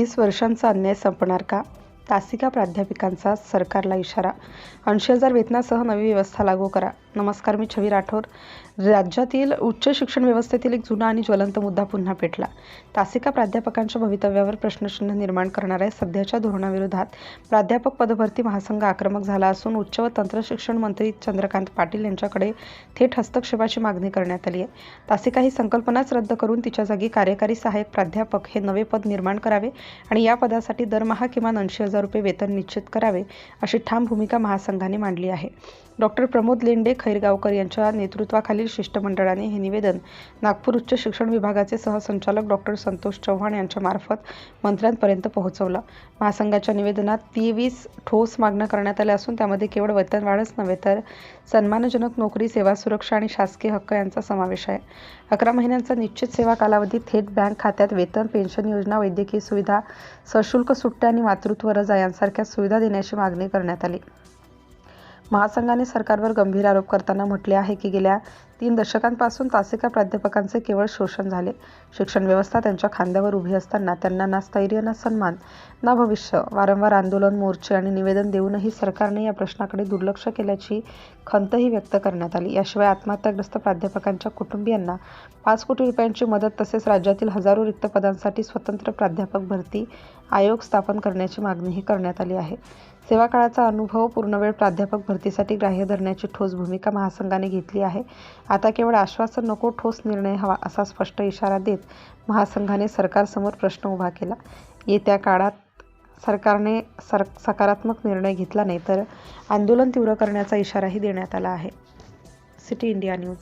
30 वर्षांचा अन्याय संपणार का? तासिका प्राध्यापकांचा सरकारला इशारा. 80,000 वेतनासह नवी व्यवस्था लागू करा. नमस्कार, मी छवी राठोर. राज्यातील उच्च शिक्षण व्यवस्थेतील एक जुना आणि ज्वलंत मुद्दा पुन्हा पेटला. तासिका प्राध्यापकांच्या भवितव्यावर प्रश्नचिन्ह निर्माण करणाऱ्या सध्याच्या धोरणाविरोधात प्राध्यापक पदभरती महासंघ आक्रमक झाला असून उच्च व तंत्रशिक्षण मंत्री चंद्रकांत पाटील यांच्याकडे थेट हस्तक्षेपाची मागणी करण्यात आली आहे. तासिका ही संकल्पनाच रद्द करून तिच्या जागी कार्यकारी सहाय्यक प्राध्यापक हे नवे पद निर्माण करावे आणि या पदासाठी दरमहा किमान 80,000 रुपये वेतन निश्चित करावे, अशी ठाम भूमिका महासंघाने मांडली आहे. डॉक्टर प्रमोद लेंडे खैरगावकर यांच्या नेतृत्वाखालील शिष्टमंडळाने हे निवेदन नागपूर उच्च शिक्षण विभागाचे सहसंचालक डॉक्टर संतोष चव्हाण यांच्यामार्फत मंत्र्यांपर्यंत पोहोचवलं. महासंघाच्या निवेदनात 23 ठोस मागण्या करण्यात आल्या असून त्यामध्ये केवळ वेतनवाढच नव्हे तर सन्मानजनक नोकरी, सेवा सुरक्षा आणि शासकीय हक्क यांचा समावेश आहे. 11 महिन्यांचा निश्चित सेवा कालावधी, थेट बँक खात्यात वेतन, पेन्शन योजना, वैद्यकीय सुविधा, सशुल्क सुट्ट्या आणि मातृत्व रजा यांसारख्या सुविधा देण्याची मागणी करण्यात आली. महासंघाने सरकारवर गंभीर आरोप करताना म्हटले आहे की गेल्या 3 दशकांपासून तासिका प्राध्यापकांचे केवळ शोषण झाले. शिक्षण व्यवस्था त्यांच्या खांद्यावर उभी असताना त्यांना ना स्थैर्य, ना सन्मान, ना भविष्य. वारंवार आंदोलन, मोर्चे आणि निवेदन देऊनही सरकारने या प्रश्नाकडे दुर्लक्ष केल्याची खंतही व्यक्त करण्यात आली. याशिवाय आत्महत्याग्रस्त प्राध्यापकांच्या कुटुंबियांना 5 कोटी रुपयांची मदत तसेच राज्यातील हजारो रिक्त पदांसाठी स्वतंत्र प्राध्यापक भरती आयोग स्थापन करण्याची मागणीही करण्यात आली आहे. सेवा काळाचा अनुभव पूर्णवेळ प्राध्यापक भरतीसाठी ग्राह्य धरण्याची ठोस भूमिका महासंघाने घेतली आहे. आता केवळ आश्वासन नको, ठोस निर्णय हवा, असा स्पष्ट इशारा देत महासंघाने सरकारसमोर प्रश्न उभा केला. येत्या काळात सरकारने सकारात्मक निर्णय घेतला नाही तर आंदोलन तीव्र करण्याचा इशाराही देण्यात आला आहे. City India news.